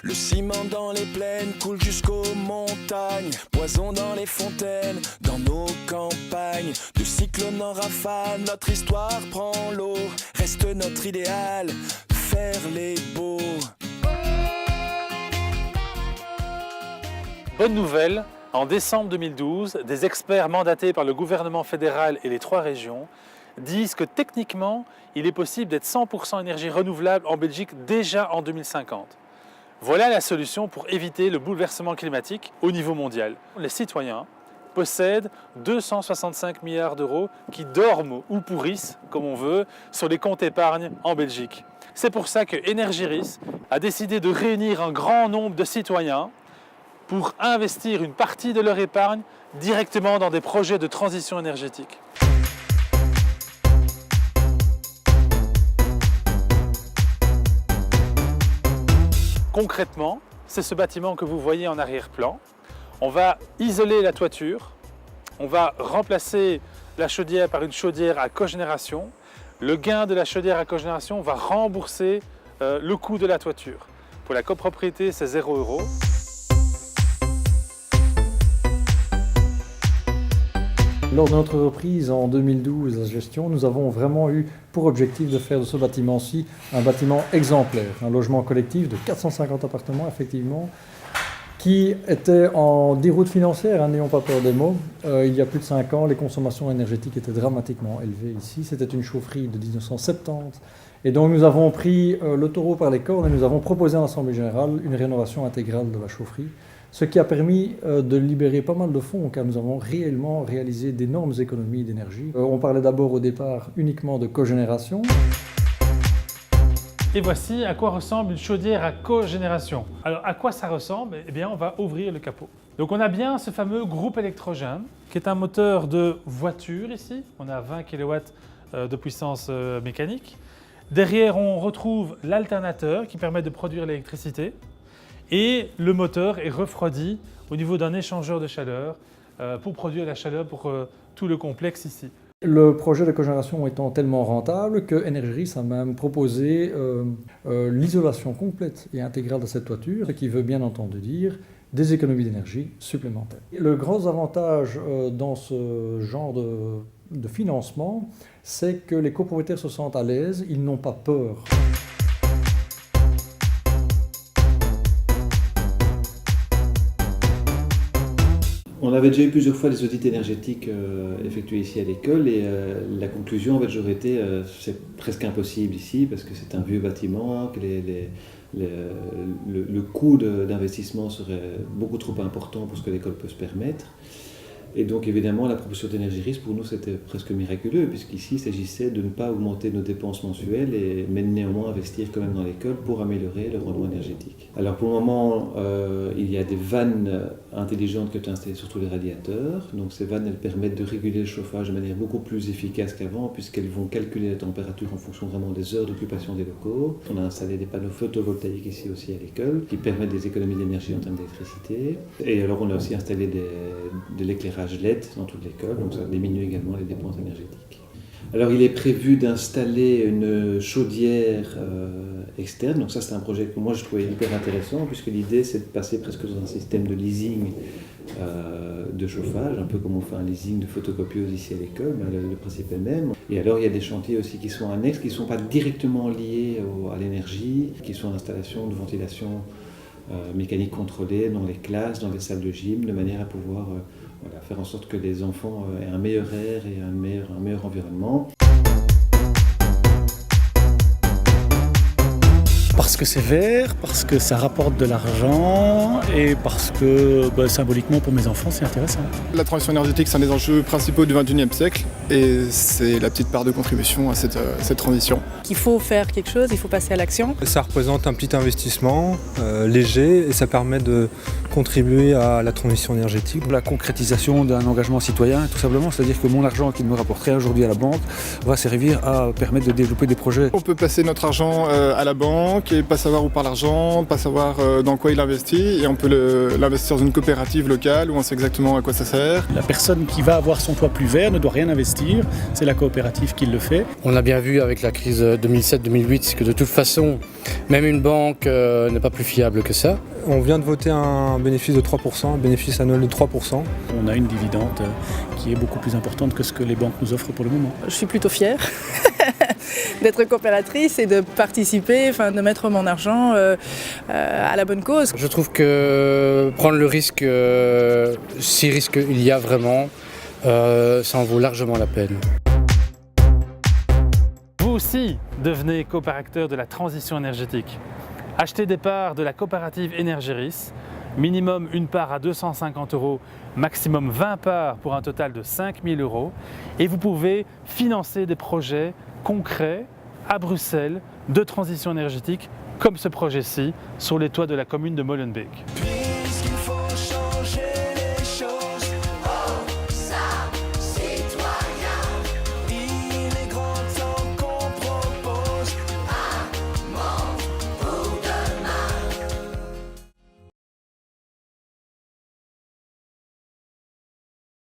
Le ciment dans les plaines coule jusqu'aux montagnes. Poison dans les fontaines, dans nos campagnes. De cyclone en rafale, notre histoire prend l'eau. Reste notre idéal, faire les beaux. Bonne nouvelle, en décembre 2012, des experts mandatés par le gouvernement fédéral et les 3 régions disent que techniquement, il est possible d'être 100% énergie renouvelable en Belgique déjà en 2050. Voilà la solution pour éviter le bouleversement climatique au niveau mondial. Les citoyens possèdent 265 milliards d'euros qui dorment ou pourrissent, comme on veut, sur les comptes épargne en Belgique. C'est pour ça que Energiris a décidé de réunir un grand nombre de citoyens pour investir une partie de leur épargne directement dans des projets de transition énergétique. Concrètement, c'est ce bâtiment que vous voyez en arrière-plan. On va isoler la toiture, on va remplacer la chaudière par une chaudière à cogénération. Le gain de la chaudière à cogénération va rembourser le coût de la toiture. Pour la copropriété, c'est 0 €. Lors de notre reprise en 2012 à la gestion, nous avons vraiment eu pour objectif de faire de ce bâtiment-ci un bâtiment exemplaire, un logement collectif de 450 appartements effectivement, qui était en déroute financière, n'ayons pas peur des mots. Il y a plus de 5 ans, les consommations énergétiques étaient dramatiquement élevées ici. C'était une chaufferie de 1970. Et donc nous avons pris le taureau par les cornes et nous avons proposé à l'Assemblée générale une rénovation intégrale de la chaufferie. Ce qui a permis de libérer pas mal de fonds, car nous avons réellement réalisé d'énormes économies d'énergie. On parlait d'abord au départ uniquement de cogénération. Et voici à quoi ressemble une chaudière à cogénération. Alors à quoi ça ressemble? Eh bien on va ouvrir le capot. Donc on a bien ce fameux groupe électrogène, qui est un moteur de voiture ici. On a 20 kW de puissance mécanique. Derrière on retrouve l'alternateur qui permet de produire l'électricité. Et le moteur est refroidi au niveau d'un échangeur de chaleur pour produire la chaleur pour tout le complexe ici. Le projet de cogénération étant tellement rentable que Energiris a même proposé l'isolation complète et intégrale de cette toiture, ce qui veut bien entendu dire des économies d'énergie supplémentaires. Le grand avantage dans ce genre de financement, c'est que les copropriétaires se sentent à l'aise, ils n'ont pas peur. On avait déjà eu plusieurs fois des audits énergétiques effectués ici à l'école et la conclusion avait toujours été c'est presque impossible ici parce que c'est un vieux bâtiment, que le coût d'investissement serait beaucoup trop important pour ce que l'école peut se permettre. Et donc évidemment la proposition d'Energiris pour nous c'était presque miraculeux puisqu'ici il s'agissait de ne pas augmenter nos dépenses mensuelles mais néanmoins investir quand même dans l'école pour améliorer le rendement énergétique. Alors pour le moment il y a des vannes intelligentes qui ont été installées sur tous les radiateurs. Donc ces vannes elles permettent de réguler le chauffage de manière beaucoup plus efficace qu'avant puisqu'elles vont calculer la température en fonction vraiment des heures d'occupation des locaux. On a installé des panneaux photovoltaïques ici aussi à l'école qui permettent des économies d'énergie en termes d'électricité. Et alors on a aussi installé de l'éclairage LED dans toute l'école, donc ça diminue également les dépenses énergétiques. Alors il est prévu d'installer une chaudière externe, donc ça c'est un projet que moi je trouvais hyper intéressant puisque l'idée c'est de passer presque dans un système de leasing de chauffage, un peu comme on fait un leasing de photocopieuse ici à l'école, le principe est le même. Et alors il y a des chantiers aussi qui sont annexes, qui ne sont pas directement liés à l'énergie, qui sont l'installation de ventilation mécanique contrôlée dans les classes, dans les salles de gym, de manière à pouvoir faire en sorte que les enfants aient un meilleur air et un meilleur environnement. Parce que c'est vert, parce que ça rapporte de l'argent et parce que symboliquement pour mes enfants c'est intéressant. La transition énergétique c'est un des enjeux principaux du XXIe siècle et c'est la petite part de contribution à cette transition. Il faut faire quelque chose, il faut passer à l'action. Ça représente un petit investissement léger et ça permet de contribuer à la transition énergétique. La concrétisation d'un engagement citoyen tout simplement, c'est-à-dire que mon argent qui me rapporterait aujourd'hui à la banque va servir à permettre de développer des projets. On peut passer notre argent à la banque et pas savoir où part l'argent, pas savoir dans quoi il investit, et on peut l'investir dans une coopérative locale où on sait exactement à quoi ça sert. La personne qui va avoir son toit plus vert ne doit rien investir, c'est la coopérative qui le fait. On a bien vu avec la crise 2007-2008 que de toute façon, même une banque n'est pas plus fiable que ça. On vient de voter un bénéfice de 3%, un bénéfice annuel de 3%. On a une dividende qui est beaucoup plus importante que ce que les banques nous offrent pour le moment. Je suis plutôt fière d'être coopératrice et de participer, de mettre mon argent à la bonne cause. Je trouve que prendre le risque, si risque il y a vraiment, ça en vaut largement la peine. Vous aussi, devenez coopérateur de la transition énergétique. Achetez des parts de la coopérative Énergéris, minimum une part à 250 €, maximum 20 parts pour un total de 5 000 €, et vous pouvez financer des projets concrets à Bruxelles de transition énergétique, comme ce projet-ci, sur les toits de la commune de Molenbeek.